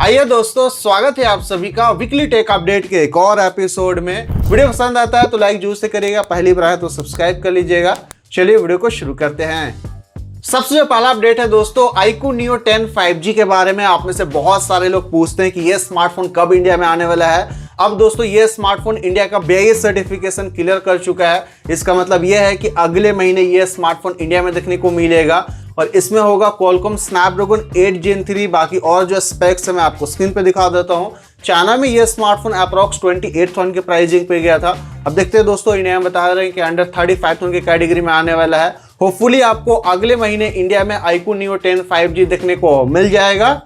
आइए दोस्तों, स्वागत है आप सभी का वीकली टेक अपडेट के एक और एपिसोड में। वीडियो पसंद आता है तो लाइक जरूर से करिएगा, पहली बार है तो सब्सक्राइब कर लीजिएगा। चलिए वीडियो को शुरू करते हैं। सबसे जो पहला अपडेट है दोस्तों, iQOO Neo 10 5G के बारे में। आप में से बहुत सारे लोग पूछते हैं कि ये स्मार्टफोन कब इंडिया में आने वाला है। अब दोस्तों ये स्मार्टफोन इंडिया का BIS सर्टिफिकेशन क्लियर कर चुका है। इसका मतलब यह है कि अगले महीने ये स्मार्टफोन इंडिया में देखने को मिलेगा और इसमें होगा Qualcomm Snapdragon 8 Gen 3। बाकी और जो स्पेक्स है मैं आपको स्क्रीन पे दिखा देता हूँ। चाइना में ये स्मार्टफोन अप्रॉक्स 28,000 के प्राइसिंग पे गया था। अब देखते हैं दोस्तों, इंडिया में बता रहे हैं कि अंडर 35,000 की कैटेगरी में आने वाला है। होपफुली आपको अगले महीने इंडिया में iQOO Neo 10 5G देखने को मिल जाएगा।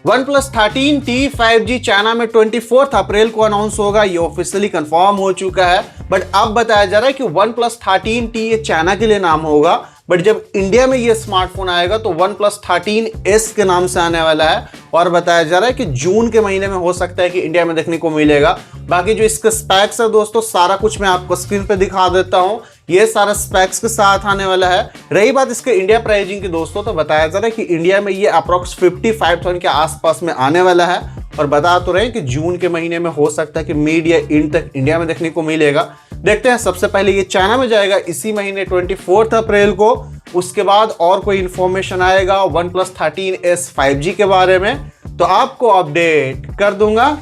OnePlus 13T 5G चाइना में 24 अप्रैल को अनाउंस होगा। ये ऑफिशियली कंफर्म हो चुका है। बट अब बताया जा रहा है कि OnePlus 13T ये चाइना के लिए नाम होगा, बट जब इंडिया में ये स्मार्टफोन आएगा तो OnePlus 13S के नाम से आने वाला है। और बताया जा रहा है कि जून के महीने में हो सकता है कि इंडिया में देखने को मिलेगा। बाकी जो इसके स्पेक्स है दोस्तों, सारा कुछ मैं आपको स्क्रीन पे दिखा देता हूँ। ये सारा स्पेक्स के साथ आने वाला है। रही बात इसके इंडिया प्राइसिंग की दोस्तों, तो बताया जा रहा है कि इंडिया में ये अप्रॉक्स 55,000 के आसपास में आने वाला है। और बता तो रहे हैं कि जून के महीने में हो सकता है कि मिड या एंड तक इंडिया में देखने को मिलेगा। देखते हैं, सबसे पहले ये चाइना में जाएगा इसी महीने 24 अप्रैल को। उसके बाद और कोई इंफॉर्मेशन आएगा OnePlus 13S 5G के बारे में तो आपको अपडेट कर दूंगा।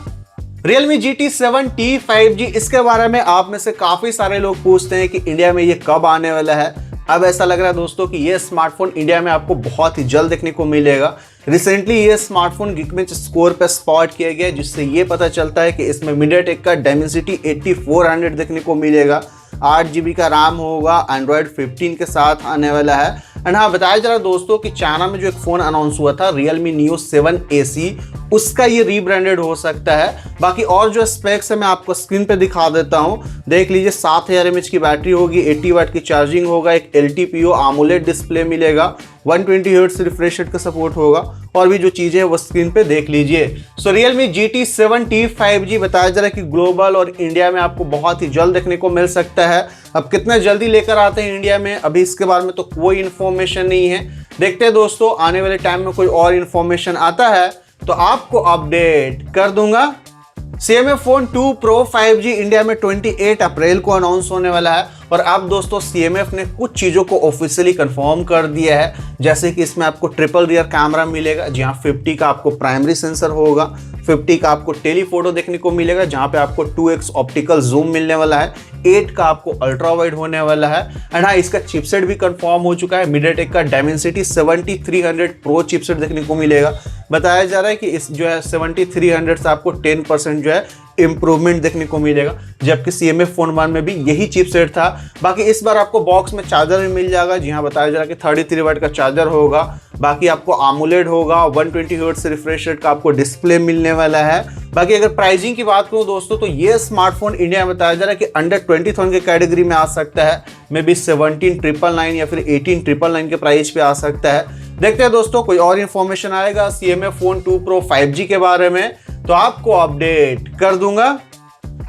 Realme GT 7T 5G, इसके बारे में आप में से काफी सारे लोग पूछते हैं कि इंडिया में ये कब आने वाला है। अब ऐसा लग रहा है दोस्तों कि ये स्मार्टफोन इंडिया में आपको बहुत ही जल्द देखने को मिलेगा। रिसेंटली ये स्मार्टफोन Geekbench स्कोर पे स्पॉट किया गया, जिससे ये पता चलता है कि इसमें MediaTek का Dimensity 8400 देखने को मिलेगा। 8GB का RAM होगा, Android 15 के साथ आने वाला है। एंड हाँ, बताया जा रहा है दोस्तों कि चाइना में जो एक फोन अनाउंस हुआ था Realme Neo 7 AC, उसका ये रीब्रांडेड हो सकता है। बाकी और जो स्पेक्स है मैं आपको स्क्रीन पे दिखा देता हूँ। देख लीजिए, 7000 mAh की बैटरी होगी, 80 वाट की चार्जिंग होगा, एक LTPO AMOLED डिस्प्ले मिलेगा, 120 हर्ट्ज रिफ्रेश रेट का सपोर्ट होगा और भी जो चीजें हैं वो स्क्रीन पे देख लीजिए। सो Realme GT 7T 5G बताया जा रहा है कि ग्लोबल और इंडिया में आपको बहुत ही जल्द देखने को मिल सकता है। अब कितना जल्दी लेकर आते हैं इंडिया में, अभी इसके बारे में तो कोई इंफॉर्मेशन नहीं है। देखते हैं दोस्तों, आने वाले टाइम में कोई और इंफॉर्मेशन आता है तो आपको अपडेट कर दूंगा। CMF phone 2 Pro 5G India में 28 अप्रैल को अनाउंस होने वाला है। और अब दोस्तों CMF ने कुछ चीज़ों को ऑफिशियली कंफर्म कर दिया है, जैसे कि इसमें आपको ट्रिपल रियर कैमरा मिलेगा, जहां 50 का आपको प्राइमरी सेंसर होगा, 50 का आपको टेलीफोटो देखने को मिलेगा, जहां पे आपको 2x ऑप्टिकल जूम मिलने वाला है, 8 का आपको अल्ट्रा वाइड होने वाला है। एंड हाँ, इसका चिपसेट भी कंफर्म हो चुका है। MediaTek का Dimensity 7300 Pro चिपसेट देखने को मिलेगा। बताया जा रहा है कि इस जो है 7300 से आपको 10% जो है इंप्रूवमेंट देखने को मिलेगा, जबकि CMF फोन 1 में भी यही चिपसेट था। बाकी इस बार आपको बॉक्स में चार्जर भी मिल जाएगा, जी हाँ, बताया जा रहा है कि 33 वाट का चार्जर होगा। बाकी आपको AMOLED होगा, 120 हर्ट्ज रिफ्रेश रेट का आपको डिस्प्ले मिलने वाला है। बाकी अगर प्राइसिंग की बात करूं दोस्तों, तो ये स्मार्टफोन इंडिया में बताया जा रहा है कि अंडर 20,000 के कैटेगरी में आ सकता है। मे बी 17,999 या फिर 18,999 के प्राइस पे आ सकता है। देखते हैं दोस्तों, कोई और इन्फॉर्मेशन आएगा CMF फोन 2 Pro 5G के बारे में तो आपको अपडेट कर दूंगा।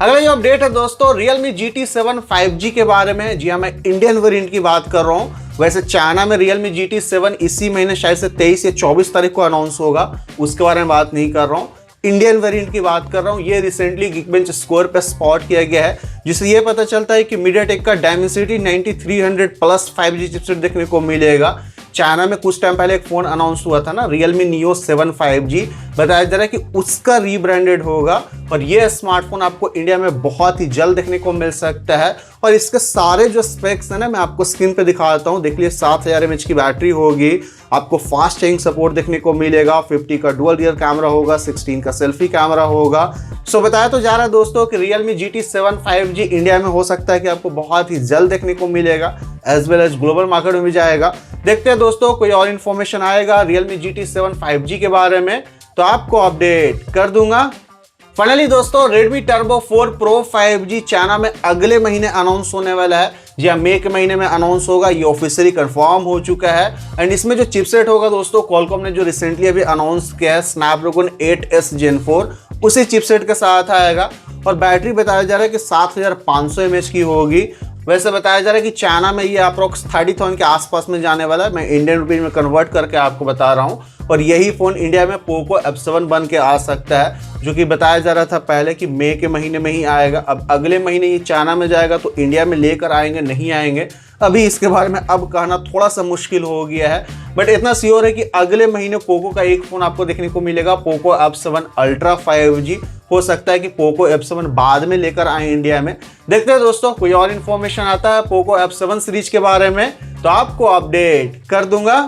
अगला जो अपडेट है दोस्तों, Realme GT 7 5G के बारे में। जी हाँ, मैं इंडियन वेरिएंट की बात कर रहा हूँ। वैसे चाइना में Realme GT 7 इसी महीने शायद से 23 या 24 तारीख को अनाउंस होगा, उसके बारे में बात नहीं कर रहा हूँ। इंडियन वेरिएंट की बात कर रहा हूँ। ये रिसेंटली Geekbench स्कोर पे स्पॉट किया गया है, जिससे ये पता चलता है कि MediaTek का Dimensity 9300 प्लस 5G चिपसेट देखने को मिलेगा। चाइना में कुछ टाइम पहले एक फोन अनाउंस हुआ था ना, Realme Neo 7 5G, बताया जा रहा है कि उसका रीब्रांडेड होगा और ये स्मार्टफोन आपको इंडिया में बहुत ही जल्द देखने को मिल सकता है। और इसके सारे जो स्पेक्स है ना, मैं आपको स्क्रीन पे दिखा देता हूँ। देख लीजिए, 7000 mAh की बैटरी होगी, आपको फास्ट चार्जिंग सपोर्ट देखने को मिलेगा, 50 का डुअल रियर कैमरा होगा, 16 का सेल्फी कैमरा होगा। सो बताया तो जा रहा है दोस्तों कि Realme GT 7 5G इंडिया में हो सकता है कि आपको बहुत ही जल्द देखने को मिलेगा, as well as global market में भी जाएगा। देखते हैं दोस्तों, कोई और इन्फॉर्मेशन आएगा Realme GT 7 5G के बारे में तो आपको अपडेट कर दूंगा। फाइनली दोस्तों, Redmi Turbo 4 Pro 5G China में अगले महीने अनाउंस होने वाला है। जी हाँ, मई के महीने में अनाउंस होगा, ये ऑफिशियली कंफर्म हो चुका है। एंड इसमें जो चिपसेट होगा दोस्तों, Qualcomm ने जो रिसेंटली अभी अनाउंस किया है Snapdragon 8S Gen 4, उसी चिपसेट के साथ आएगा। और बैटरी बताया जा रहा है कि 7500 mAh की होगी। वैसे बताया जा रहा है कि चाइना में ये अप्रोक्स 30,000 के आसपास में जाने वाला है। मैं इंडियन रुपीज में कन्वर्ट करके आपको बता रहा हूँ। और यही फ़ोन इंडिया में पोको F7 बन के आ सकता है, जो कि बताया जा रहा था पहले कि मई के महीने में ही आएगा। अब अगले महीने ये चाइना में जाएगा तो इंडिया में लेकर आएंगे नहीं आएंगे, अभी इसके बारे में अब कहना थोड़ा सा मुश्किल हो गया है। बट इतना श्योर है कि अगले महीने पोको का एक फ़ोन आपको देखने को मिलेगा, पोको F7 अल्ट्रा 5G। हो सकता है कि पोको F7 बाद में लेकर आए इंडिया में। देखते हैं दोस्तों, कोई और इन्फॉर्मेशन आता है पोको F7 सीरीज के बारे में तो आपको अपडेट कर दूंगा।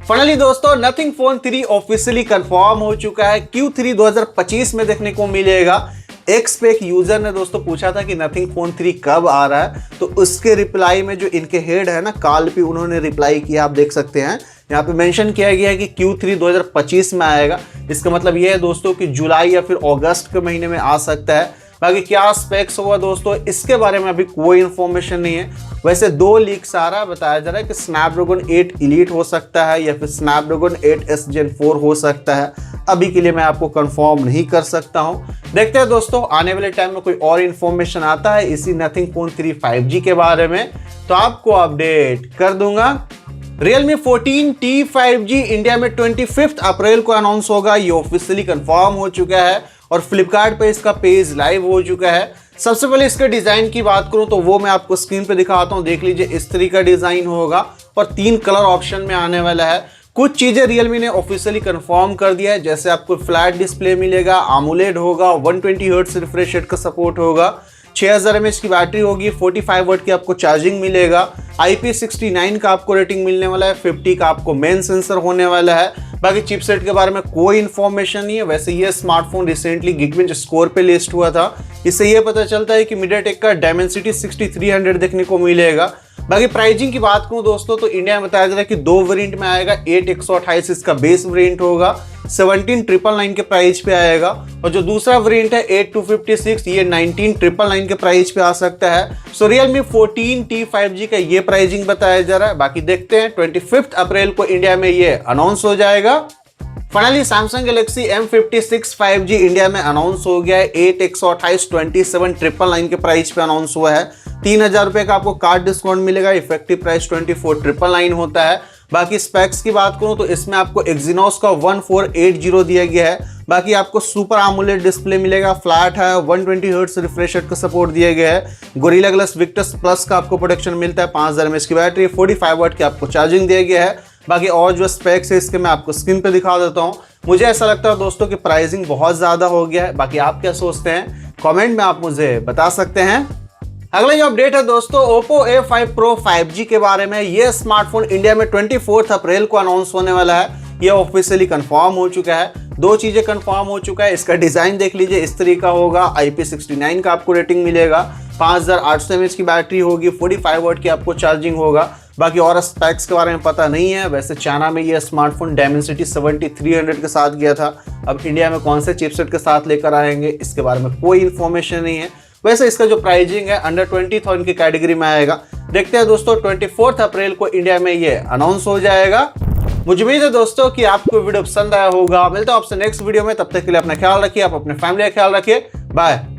फाइनली दोस्तों, नथिंग फोन 3 ऑफिशियली कंफर्म हो चुका है, Q3 2025 में देखने को मिलेगा। एक्स पे एक यूजर ने दोस्तों पूछा था कि नथिंग फोन 3 कब आ रहा है, तो उसके रिप्लाई में जो इनके हेड है ना कालपी, उन्होंने रिप्लाई किया, आप देख सकते हैं यहाँ पे मेंशन किया गया है कि Q3 2025 में आएगा। इसका मतलब ये है दोस्तों कि जुलाई या फिर अगस्त के महीने में आ सकता है। बाकी क्या स्पेक्स होगा दोस्तों, इसके बारे में अभी कोई इन्फॉर्मेशन नहीं है। वैसे 2 लीक्स आ रहा है, बताया जा रहा है कि स्नैपड्रैगन 8 एलीट हो सकता है या फिर स्नैपड्रैगन 8S Gen 4 हो सकता है। अभी के लिए मैं आपको कंफर्म नहीं कर सकता हूं। देखते हैं दोस्तों, आने वाले टाइम में कोई और इन्फॉर्मेशन आता है इसी नथिंग फोन 3 5G के बारे में तो आपको अपडेट कर दूंगा। Realme 14T 5G इंडिया में 25 अप्रैल को अनाउंस होगा, ये ऑफिशियली कंफर्म हो चुका है और फ्लिपकार्ट पे इसका पेज लाइव हो चुका है। सबसे पहले इसके डिजाइन की बात करूं तो वो मैं आपको स्क्रीन पे दिखाता हूं, देख लीजिए इस तरीके का डिजाइन होगा और 3 कलर ऑप्शन में आने वाला है। कुछ चीजें Realme ने ऑफिशियली कंफर्म कर दिया है, जैसे आपको फ्लैट डिस्प्ले मिलेगा, AMOLED होगा, 120 हर्ट्ज रिफ्रेश रेट का सपोर्ट होगा, 6000 mAh की बैटरी होगी, 45 वाट की आपको चार्जिंग मिलेगा, IP69 का आपको रेटिंग मिलने वाला है, 50 का आपको मेन सेंसर होने वाला है। बाकी चिपसेट के बारे में कोई इन्फॉर्मेशन नहीं है। वैसे ये स्मार्टफोन रिसेंटली Geekbench स्कोर पे लिस्ट हुआ था, इससे ये पता चलता है कि MediaTek का Dimensity 6300 देखने को मिलेगा। बाकी प्राइसिंग की बात करूं दोस्तों तो इंडिया में बताया जा रहा है कि 2 वेरिएंट में आएगा। 8128 इसका बेस वेरिएंट होगा, 17999 के प्राइस पे आएगा, और जो दूसरा वेरिएंट है 8256 ये 19999 के प्राइस पे आ सकता है। सो Realme 14T 5G का ये प्राइसिंग बताया जा रहा है। बाकी देखते हैं, 25 अप्रैल को इंडिया में ये अनाउंस हो जाएगा। Finally Samsung Galaxy M56 5G India में अनाउंस हो गया है। 8128 27999 के प्राइस पे अनाउंस हुआ है। 3000 रुपए का आपको कार्ड डिस्काउंट मिलेगा, इफेक्टिव प्राइस 24999 होता है। बाकी स्पेक्स की बात करूं तो इसमें आपको Exynos का 1480 दिया गया है। बाकी आपको सुपर AMOLED डिस्प्ले मिलेगा, फ्लैट है, 120 हर्ट्ज रिफ्रेश रेट का सपोर्ट दिया गया है। गोरिल्ला ग्लास विक्टस प्लस का आपको प्रोटेक्शन मिलता है, 5000 mAh की बैटरी, 45 वाट की आपको चार्जिंग दिया गया है। बाकी और जो स्पेक्स है इसके मैं आपको स्क्रीन पे दिखा देता हूँ। मुझे ऐसा लगता है दोस्तों कि प्राइसिंग बहुत ज़्यादा हो गया है। बाकी आप क्या सोचते हैं, कमेंट में आप मुझे बता सकते हैं। अगला जो अपडेट है दोस्तों Oppo A5 Pro 5G के बारे में। ये स्मार्टफोन इंडिया में 24 अप्रैल को अनाउंस होने वाला है, ये ऑफिशियली कंफर्म हो चुका है। 2 चीज़ें कंफर्म हो चुका है, इसका डिज़ाइन देख लीजिए इस तरीके का होगा, IP69 का आपको रेटिंग मिलेगा, 5800 mAh की बैटरी होगी, 45 वाट की आपको चार्जिंग होगा। बाकी और स्पेक्स के बारे में पता नहीं है। वैसे चाइना में ये स्मार्टफोन Dimensity 7300 के साथ गया था, अब इंडिया में कौन से चिपसेट के साथ लेकर आएंगे इसके बारे में कोई इन्फॉर्मेशन नहीं है। वैसे इसका जो प्राइसिंग है अंडर 20,000 की कैटेगरी में आएगा। देखते हैं दोस्तों, 24 अप्रैल को इंडिया में ये अनाउंस हो जाएगा। मुझे उम्मीद है दोस्तों कि आपको वीडियो पसंद आया होगा। मिलता हूं आपसे नेक्स्ट वीडियो में, तब तक के लिए अपना ख्याल रखिए, आप अपने फैमिली का ख्याल रखिए। बाय।